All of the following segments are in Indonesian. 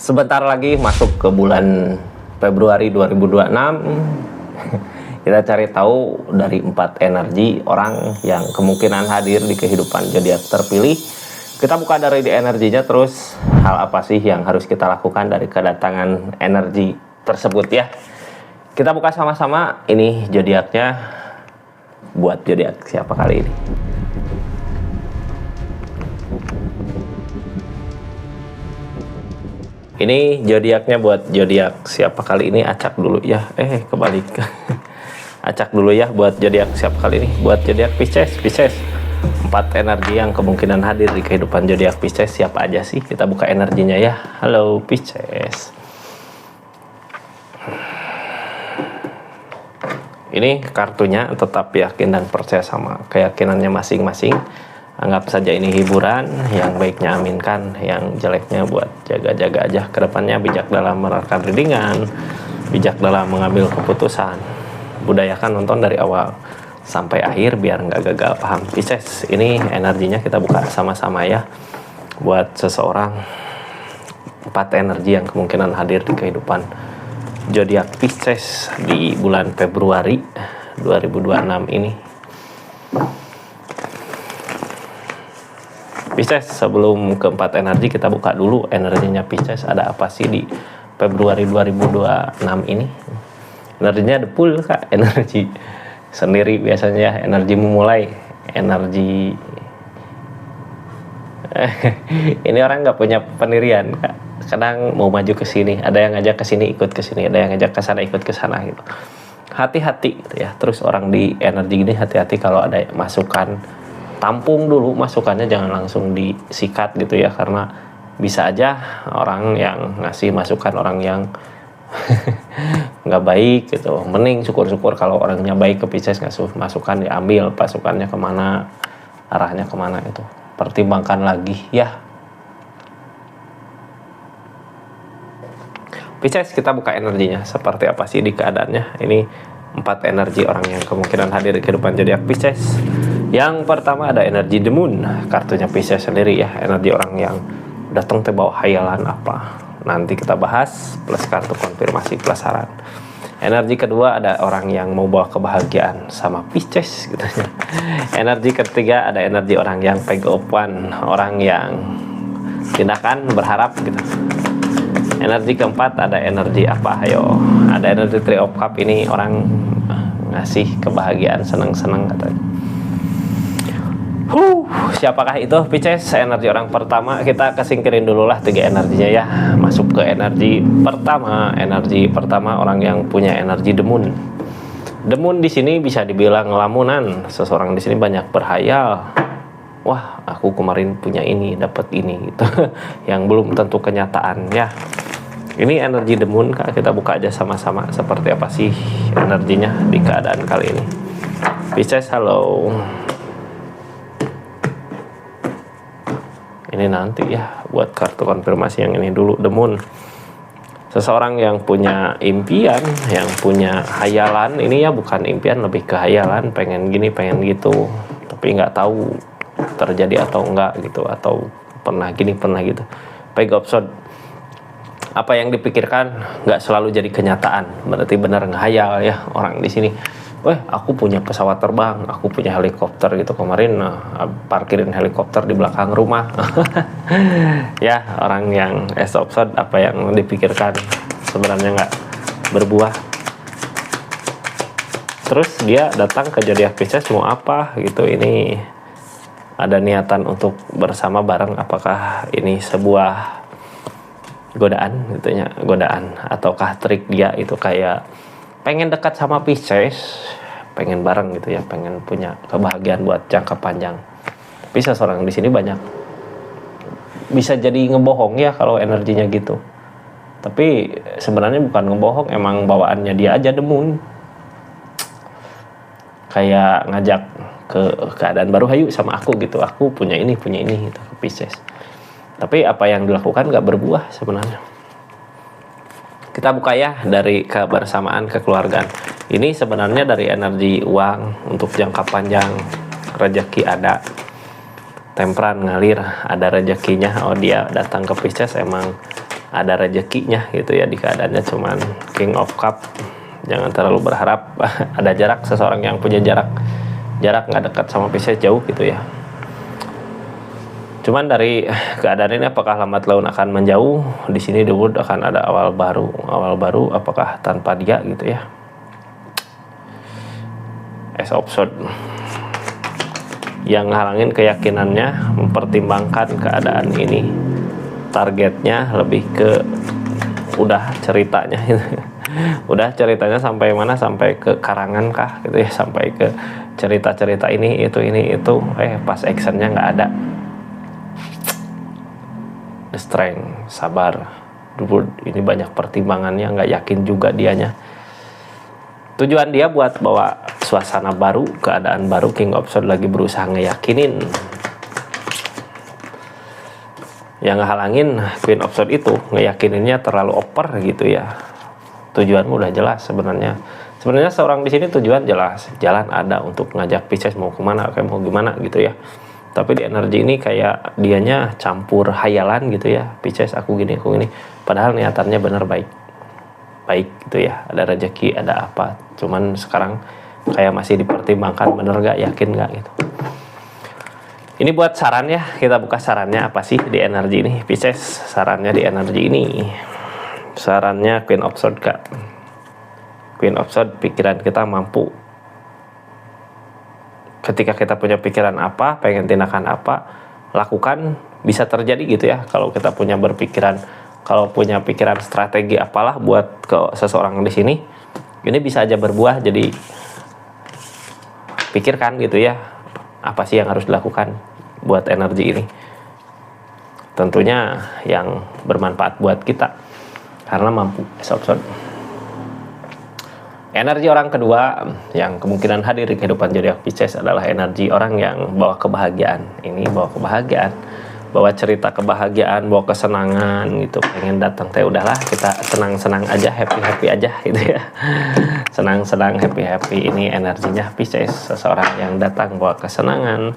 Sebentar lagi masuk ke bulan Februari 2026. Kita cari tahu dari 4 energi orang yang kemungkinan hadir di kehidupan zodiak terpilih. Kita buka dari di energinya, terus hal apa sih yang harus kita lakukan dari kedatangan energi tersebut ya. Kita buka sama-sama. Ini zodiaknya buat zodiak siapa kali ini. Ini zodiaknya buat zodiak siapa kali ini, acak dulu ya. Kebalik. Acak dulu ya buat zodiak siapa kali ini. Buat zodiak Pisces. 4 energi yang kemungkinan hadir di kehidupan zodiak Pisces siapa aja sih? Kita buka energinya ya. Halo Pisces. Ini kartunya tetap yakin dan percaya sama keyakinannya masing-masing. Anggap saja ini hiburan, yang baiknya aminkan, yang jeleknya buat jaga-jaga aja. Kedepannya bijak dalam menerapkan readingan, bijak dalam mengambil keputusan. Budayakan nonton dari awal sampai akhir biar nggak gagal paham. Pisces, ini energinya kita buka sama-sama ya. Buat seseorang, 4 energi yang kemungkinan hadir di kehidupan zodiak Pisces di bulan Februari 2026 ini. Pisces, sebelum ke-4 energi kita buka dulu energinya Pisces ada apa sih di Februari 2026 ini. Energinya the pool Kak, energi sendiri biasanya ya, energi memulai, energi ini orang nggak punya pendirian Kak. Kadang mau maju ke sini, ada yang ngajak ke sini ikut ke sini, ada yang ngajak ke sana ikut ke sana gitu. Hati-hati gitu ya. Terus orang di energi ini hati-hati kalau ada masukan, tampung dulu masukannya, jangan langsung disikat gitu ya, karena bisa aja orang yang ngasih masukan orang yang nggak baik gitu. Mending syukur-syukur kalau orangnya baik ke Pisces, ngasih masukan diambil, pasukannya kemana, arahnya kemana itu pertimbangkan lagi ya. Pisces, kita buka energinya seperti apa sih di keadaannya. Ini 4 energi orang yang kemungkinan hadir di kehidupan zodiak Pisces. Yang pertama ada energi The Moon, kartunya Pisces sendiri ya, energi orang yang datang bawa hayalan apa. Nanti kita bahas, plus kartu konfirmasi plus saran. Energi kedua ada orang yang mau bawa kebahagiaan sama Pisces gitu ya. Energi ketiga ada energi orang yang pegopan, orang yang tindakan berharap gitu. Energi keempat ada energi apa? Ayo, ada energi Three of Cup, ini orang ngasih kebahagiaan, senang-senang katanya. Siapakah itu Pisces? Energi orang pertama kita kesingkirin dulu lah 3 energinya ya. Masuk ke energi pertama. Energi pertama orang yang punya energi The Moon. The Moon di sini bisa dibilang lamunan. Seseorang di sini banyak berhayal. Wah, aku kemarin punya ini, dapat ini gitu. Yang belum tentu kenyataan ya. Ini energi The Moon Kak, kita buka aja sama-sama seperti apa sih energinya di keadaan kali ini. Pisces, halo. Ini nanti ya buat kartu konfirmasi yang ini dulu. The Moon, seseorang yang punya impian, yang punya hayalan. Ini ya bukan impian, lebih ke hayalan, pengen gini pengen gitu, tapi nggak tahu terjadi atau enggak gitu, atau pernah gini pernah gitu. Page of Swords, apa yang dipikirkan nggak selalu jadi kenyataan, berarti benar ngehayal ya orang di sini. Aku punya pesawat terbang, aku punya helikopter gitu, kemarin parkirin helikopter di belakang rumah. Ya, orang yang Ace of Swords, apa yang dipikirkan sebenarnya nggak berbuah. Terus dia datang ke zodiak Pisces mau apa gitu. Ini ada niatan untuk bersama bareng, apakah ini sebuah godaan gitu ya, godaan ataukah trik dia itu kayak pengen dekat sama Pisces, pengen bareng gitu ya, pengen punya kebahagiaan buat jangka panjang. Tapi seseorang di sini banyak bisa jadi ngebohong ya kalau energinya gitu. Tapi sebenarnya bukan ngebohong, emang bawaannya dia aja The Moon. Kayak ngajak ke keadaan baru, hayu sama aku gitu, aku punya ini gitu ke Pisces. Tapi apa yang dilakukan nggak berbuah sebenarnya. Kita buka ya dari kebersamaan, kekeluargaan. Ini sebenarnya dari energi uang untuk jangka panjang, rezeki ada, temperan ngalir, ada rezekinya. Oh, dia datang ke Pisces emang ada rezekinya gitu ya di keadaannya. Cuman King of Cup, jangan terlalu berharap. Ada jarak, seseorang yang punya jarak nggak dekat sama Pisces, jauh gitu ya. Cuman dari keadaan ini, apakah lambat laun akan menjauh? Di sini The World akan ada awal baru, apakah tanpa dia gitu ya. Ace of Swords yang halangin keyakinannya, mempertimbangkan keadaan ini. Targetnya lebih ke udah ceritanya udah ceritanya sampai mana, sampai ke karangan kah gitu ya, sampai ke cerita-cerita ini itu pas actionnya nggak ada. The Strength, sabar. Ini banyak pertimbangannya, nggak yakin juga dianya. Tujuan dia buat bawa suasana baru, keadaan baru. King of Swords lagi berusaha ngeyakinin. Yang ngehalangin Queen of Swords itu ngeyakininnya terlalu over gitu ya. Tujuanmu udah jelas sebenarnya. Sebenarnya seorang di sini tujuan jelas, jalan ada untuk ngajak Pisces mau kemana, kayak mau gimana gitu ya. Tapi di energi ini kayak dianya campur hayalan gitu ya. Pisces aku gini. Padahal niatannya bener baik gitu ya. Ada rezeki, ada apa. Cuman sekarang kayak masih dipertimbangkan, bener gak, yakin gak gitu. Ini buat saran ya, kita buka sarannya apa sih di energi ini. Pisces, sarannya di energi ini. Sarannya Queen of Swords kak. Queen of Swords, pikiran kita mampu. Ketika kita punya pikiran apa, pengen tindakan apa, lakukan, bisa terjadi gitu ya. Kalau kita punya pikiran strategi apalah buat ke seseorang di sini, ini bisa aja berbuah. Jadi pikirkan gitu ya, apa sih yang harus dilakukan buat energi ini. Tentunya yang bermanfaat buat kita, karena mampu. Sob-sob. Energi orang kedua yang kemungkinan hadir di kehidupan zodiak Pisces adalah energi orang yang bawa kebahagiaan. Ini bawa kebahagiaan, bawa cerita kebahagiaan, bawa kesenangan gitu. Pengen datang teh udahlah kita senang-senang aja, happy aja gitu ya. Senang-senang, happy. Ini energinya Pisces, seseorang yang datang bawa kesenangan.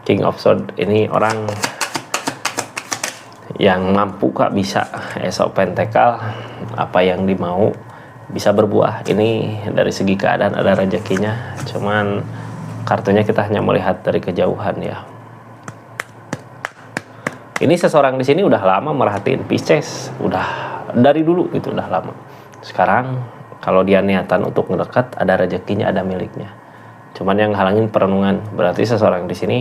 King of Swords ini orang yang mampu kak, bisa. Ace of Pentacles, apa yang dimau bisa berbuah. Ini dari segi keadaan ada rezekinya, cuman kartunya kita hanya melihat dari kejauhan ya. Ini seseorang di sini udah lama merhatiin Pisces, udah dari dulu gitu, udah lama. Sekarang kalau dia niatan untuk mendekat, ada rezekinya, ada miliknya. Cuman yang halangin perenungan. Berarti seseorang di sini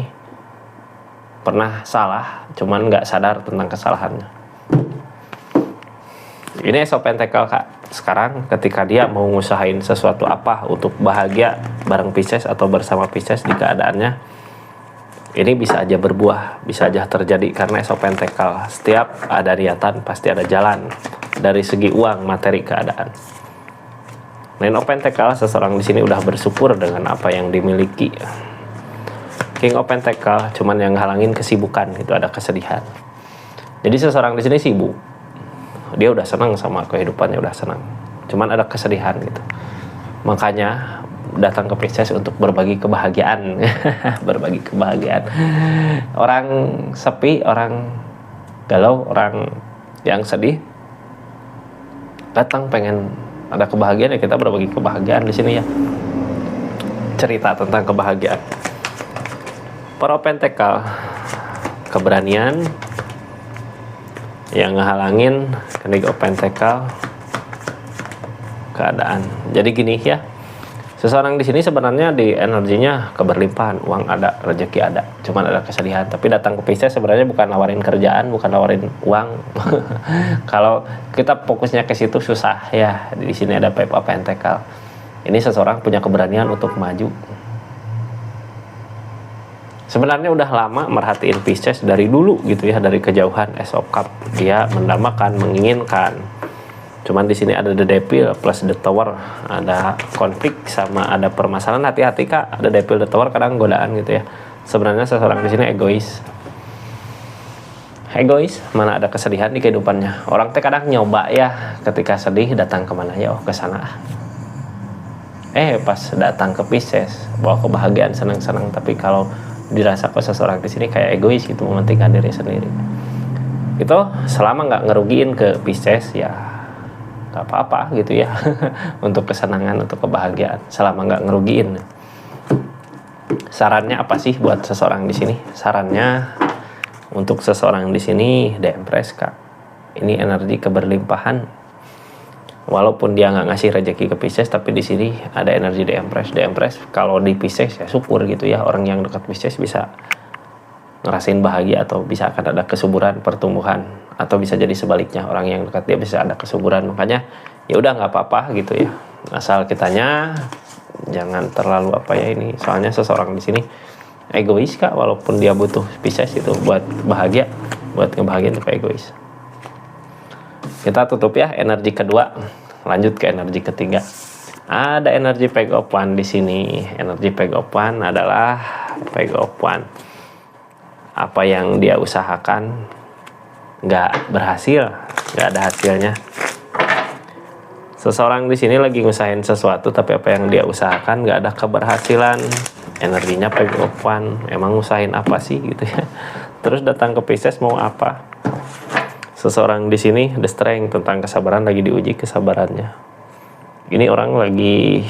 pernah salah, cuman nggak sadar tentang kesalahannya. Ini Ace of Pentacles kak. Sekarang ketika dia mau ngusahain sesuatu apa untuk bahagia bareng Pisces atau bersama Pisces di keadaannya, ini bisa aja berbuah, bisa aja terjadi karena Ace of Pentacles. Setiap ada niatan pasti ada jalan. Dari segi uang, materi, keadaan. Nine of Pentacles, seseorang di sini udah bersyukur dengan apa yang dimiliki. King of Pentacles, cuman yang halangin kesibukan, itu ada kesedihan. Jadi seseorang di sini sibuk. Dia udah senang sama kehidupannya, udah senang. Cuman ada kesedihan gitu. Makanya datang ke Pisces untuk berbagi kebahagiaan. Berbagi kebahagiaan. Orang sepi, orang galau, orang yang sedih, datang pengen ada kebahagiaan ya, kita berbagi kebahagiaan di sini ya. Cerita tentang kebahagiaan. Para Pentacles, keberanian yang ngehalangin King of Pentacles, keadaan. Jadi gini ya, seseorang di sini sebenarnya di energinya keberlimpahan, uang ada, rezeki ada, cuman ada kesedihan. Tapi datang ke Pisces sebenarnya bukan nawarin kerjaan, bukan nawarin uang. Kalau kita fokusnya ke situ susah ya. Di sini ada Five of Pentacles. Ini seseorang punya keberanian untuk maju. Sebenarnya udah lama merhatiin Pisces dari dulu gitu ya, dari kejauhan. Ace of Cup, dia mendambakan, menginginkan. Cuman di sini ada The Devil plus The Tower, ada konflik sama ada permasalahan. Hati-hati kak, ada Devil, The Tower kadang godaan gitu ya. Sebenarnya seseorang di sini egois, mana ada kesedihan di kehidupannya. Orang teh kadang nyoba ya, ketika sedih datang kemana ya, oh ke sana. Pas datang ke Pisces bawa kebahagiaan, senang-senang. Tapi kalau dirasa kok seseorang di sini kayak egois gitu, mementingkan diri sendiri. Itu selama nggak ngerugiin ke Pisces ya nggak apa-apa gitu ya. Untuk kesenangan, untuk kebahagiaan, selama nggak ngerugiin. Sarannya apa sih buat seseorang di sini? Sarannya untuk seseorang di sini The Empress, Kak. Ini energi keberlimpahan. Walaupun dia nggak ngasih rezeki ke Pisces, tapi di sini ada energi The Empress. The Empress kalau di Pisces ya syukur gitu ya. Orang yang dekat Pisces bisa ngerasain bahagia, atau bisa akan ada kesuburan, pertumbuhan, atau bisa jadi sebaliknya, orang yang dekat dia bisa ada kesuburan. Makanya ya udah nggak apa-apa gitu ya, asal kitanya jangan terlalu apa ya ini. Soalnya seseorang di sini egois, Kak, walaupun dia butuh Pisces itu buat bahagia, buat ngebahagiain, tapi egois. Kita tutup ya energi kedua, lanjut ke energi ketiga. Ada energi Page of Wands di sini. Energi Page of Wands adalah Page of Wands. Apa yang dia usahakan nggak berhasil, nggak ada hasilnya. Seseorang di sini lagi ngusahain sesuatu, tapi apa yang dia usahakan nggak ada keberhasilan. Energinya Page of Wands. Emang ngusahain apa sih gitu ya? Terus datang ke Pisces mau apa? Seseorang di sini The Strength, tentang kesabaran, lagi diuji kesabarannya. Ini orang lagi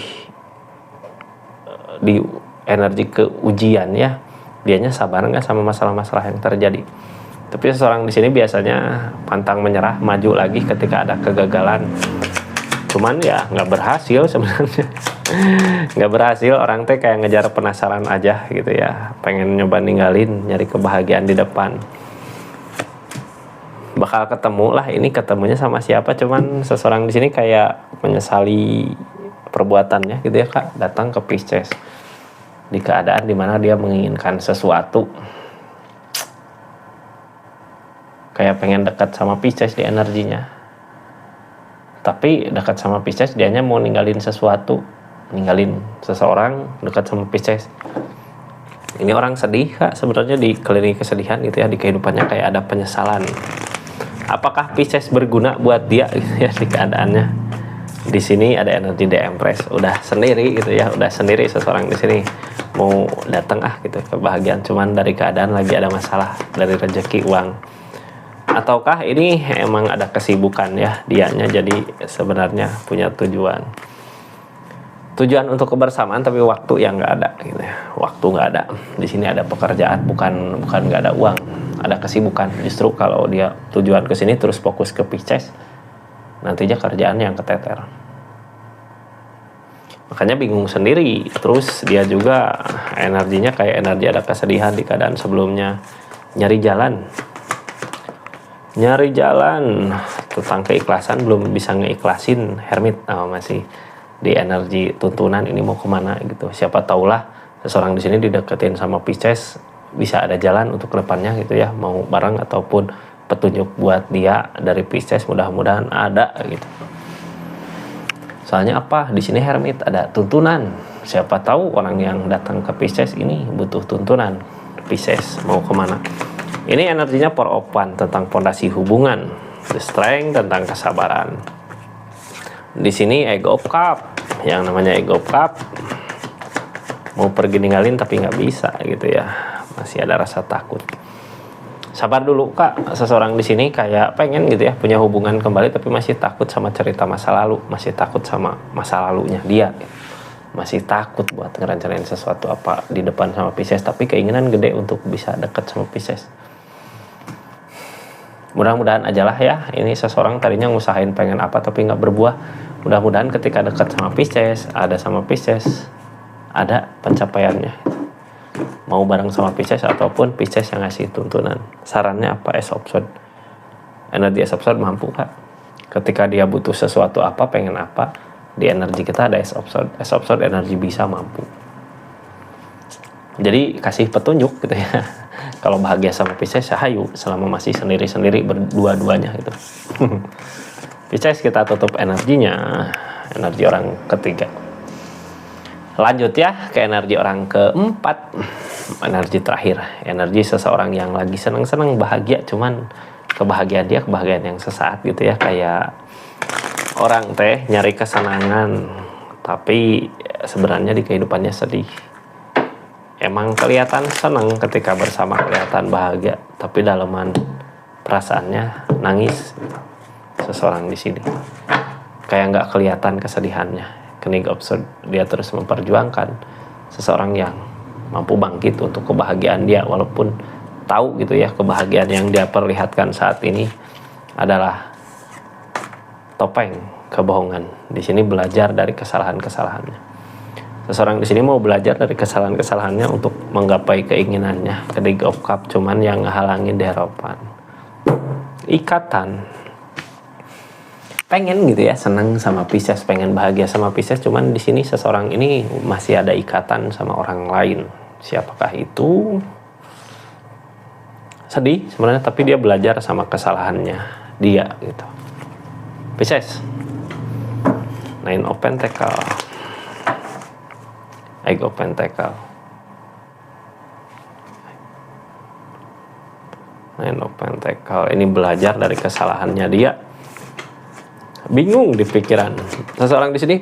di energi keujian ya. Dianya sabar nggak sama masalah-masalah yang terjadi. Tapi seseorang di sini biasanya pantang menyerah, maju lagi ketika ada kegagalan. Cuman ya nggak berhasil sebenarnya. Nggak berhasil, orang teh kayak ngejar penasaran aja gitu ya. Pengen nyoba ninggalin, nyari kebahagiaan di depan. Bakal ketemu lah, ini ketemunya sama siapa, cuman seseorang di sini kayak menyesali perbuatannya gitu ya, Kak. Datang ke Pisces di keadaan dimana dia menginginkan sesuatu, kayak pengen dekat sama Pisces di energinya, tapi dekat sama Pisces dianya mau ninggalin sesuatu, ninggalin seseorang, dekat sama Pisces. Ini orang sedih, Kak, sebenarnya dikelilingi kesedihan gitu ya, di kehidupannya kayak ada penyesalan. Apakah Pisces berguna buat dia gitu ya di keadaannya? Di sini ada energi The Empress, udah sendiri gitu ya, udah sendiri seseorang di sini mau datang gitu kebahagiaan, cuman dari keadaan lagi ada masalah, dari rezeki, uang, ataukah ini emang ada kesibukan ya dianya, jadi sebenarnya punya tujuan untuk kebersamaan, tapi waktu yang nggak ada gitu ya, waktu nggak ada. Di sini ada pekerjaan, bukan nggak ada uang, ada kesibukan. Justru kalau dia tujuan ke sini terus fokus ke Pisces, nantinya kerjaan yang keteter. Makanya bingung sendiri. Terus dia juga energinya kayak energi ada kesedihan di keadaan sebelumnya. Nyari jalan tentang keikhlasan, belum bisa ngeikhlasin. Hermit masih di energi tuntunan, ini mau kemana gitu. Siapa tahulah seseorang di sini dideketin sama Pisces, bisa ada jalan untuk kedepannya gitu ya, mau bareng ataupun petunjuk buat dia dari Pisces, mudah-mudahan ada gitu. Soalnya apa, di sini Hermit ada tuntunan. Siapa tahu orang yang datang ke Pisces ini butuh tuntunan. Pisces mau kemana? Ini energinya Four of Wands, tentang fondasi hubungan. The Strength, tentang kesabaran. Di sini Ego of Cups. Yang namanya Ego of Cups mau pergi ninggalin tapi nggak bisa gitu ya, masih ada rasa takut. Sabar dulu, Kak. Seseorang di sini kayak pengen gitu ya punya hubungan kembali, tapi masih takut sama cerita masa lalu, masih takut sama masa lalunya dia, masih takut buat ngerencanain sesuatu apa di depan sama Pisces, tapi keinginan gede untuk bisa deket sama Pisces. Mudah-mudahan aja lah ya, ini seseorang tadinya ngusahain pengen apa tapi nggak berbuah. Mudah-mudahan ketika dekat sama Pisces, ada sama Pisces, ada pencapaiannya. Mau bareng sama Pisces ataupun Pisces yang ngasih tuntunan. Sarannya apa? Ace of Swords. Energi Ace of Swords mampu, Kak. Ketika dia butuh sesuatu apa, pengen apa, di energi kita ada Ace of Swords. Ace of Swords energi bisa, mampu. Jadi kasih petunjuk gitu ya. Kalau bahagia sama Pisces, hayu selama masih sendiri-sendiri berdua-duanya gitu. Pisces, kita tutup energinya. Energi orang ketiga. Lanjut ya ke energi orang keempat. Energi terakhir, energi seseorang yang lagi seneng-seneng bahagia, cuman kebahagiaan dia kebahagiaan yang sesaat gitu ya, kayak orang teh nyari kesenangan tapi sebenarnya di kehidupannya sedih. Emang kelihatan seneng ketika bersama, kelihatan bahagia, tapi daleman perasaannya nangis seseorang di sini, kayak nggak kelihatan kesedihannya. King of Swords, dia terus memperjuangkan seseorang yang mampu bangkit untuk kebahagiaan dia, walaupun tahu gitu ya kebahagiaan yang dia perlihatkan saat ini adalah topeng kebohongan. Di sini belajar dari kesalahan-kesalahannya. Seseorang di sini mau belajar dari kesalahan-kesalahannya untuk menggapai keinginannya. King of Cup, cuman yang ngehalangin di harapan ikatan. Pengen gitu ya, seneng sama Pisces, pengen bahagia sama Pisces, cuman di sini seseorang ini masih ada ikatan sama orang lain. Siapakah itu? Sedih sebenarnya, tapi dia belajar sama kesalahannya dia gitu. Pisces, Nine of Pentacles, Eight of Pentacles, Nine of Pentacles. Ini belajar dari kesalahannya dia. Bingung di pikiran. Seseorang di sini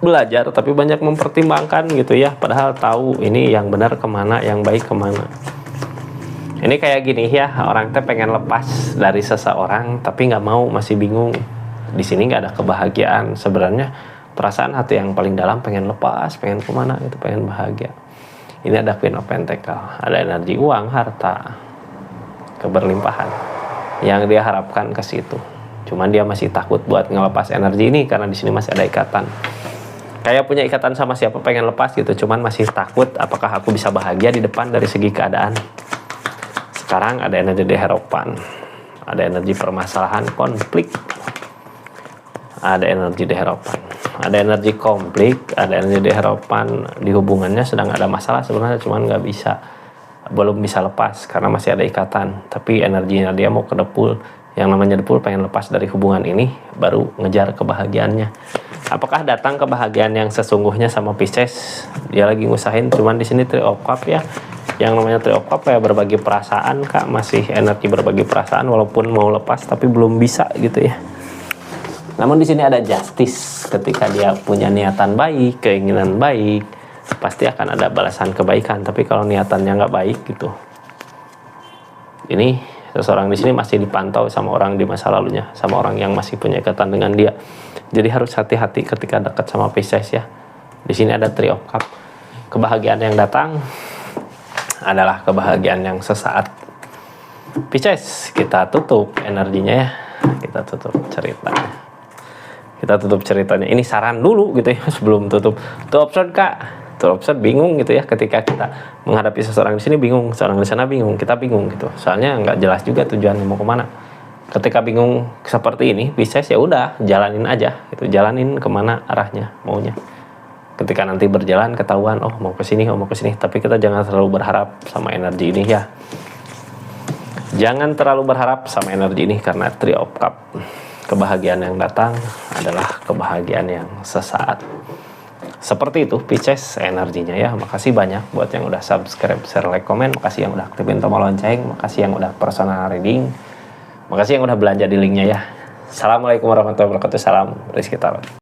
belajar tapi banyak mempertimbangkan gitu ya, padahal tahu ini yang benar kemana, yang baik kemana. Ini kayak gini ya, orang teh pengen lepas dari seseorang tapi nggak mau, masih bingung. Di sini nggak ada kebahagiaan. Sebenarnya perasaan hati yang paling dalam pengen lepas, pengen kemana itu, pengen bahagia. Ini ada Queen of Pentacles, ada energi uang, harta, keberlimpahan yang dia harapkan ke situ. Cuman dia masih takut buat ngelepas energi ini karena di sini masih ada ikatan. Kayak punya ikatan sama siapa, pengen lepas gitu, cuman masih takut apakah aku bisa bahagia di depan dari segi keadaan. Sekarang ada energi di harapan, ada energi permasalahan, konflik, ada energi di harapan, ada energi konflik, ada energi di harapan. Di hubungannya sedang ada masalah sebenarnya, cuman nggak bisa, belum bisa lepas karena masih ada ikatan. Tapi energinya dia mau ke Depul. Yang namanya Depul pengen lepas dari hubungan ini, baru ngejar kebahagiaannya. Apakah datang kebahagiaan yang sesungguhnya sama Pisces? Dia lagi ngusahin, cuman di sini Three of Cups ya. Yang namanya Three of Cups kayak berbagi perasaan, Kak, masih energi berbagi perasaan walaupun mau lepas tapi belum bisa gitu ya. Namun di sini ada Justice, ketika dia punya niatan baik, keinginan baik, pasti akan ada balasan kebaikan. Tapi kalau niatannya nggak baik gitu, ini seseorang di sini masih dipantau sama orang di masa lalunya, sama orang yang masih punya ikatan dengan dia. Jadi harus hati-hati ketika dekat sama Pisces ya. Di sini ada Three of Cups. Kebahagiaan yang datang adalah kebahagiaan yang sesaat. Pisces, kita tutup energinya ya. Kita tutup ceritanya. Kita tutup ceritanya. Ini saran dulu gitu ya sebelum tutup. Two of Swords, Kak. Two of Swords bingung gitu ya ketika kita menghadapi seseorang di sini, bingung, seorang di sana bingung, kita bingung gitu. Soalnya nggak jelas juga tujuannya mau kemana. Ketika bingung seperti ini, Pisces ya udah jalanin aja gitu, jalanin kemana arahnya maunya. Ketika nanti berjalan ketahuan, oh mau ke sini, oh mau ke sini. Tapi kita jangan terlalu berharap sama energi ini ya. Jangan terlalu berharap sama energi ini karena Three of Cups. Kebahagiaan yang datang adalah kebahagiaan yang sesaat. Seperti itu Pisces energinya ya. Makasih banyak buat yang udah subscribe, share, like, komen. Makasih yang udah aktifin tombol lonceng. Makasih yang udah personal reading. Makasih yang udah belanja di linknya ya. Assalamualaikum warahmatullahi wabarakatuh. Salam Rizky Tarot.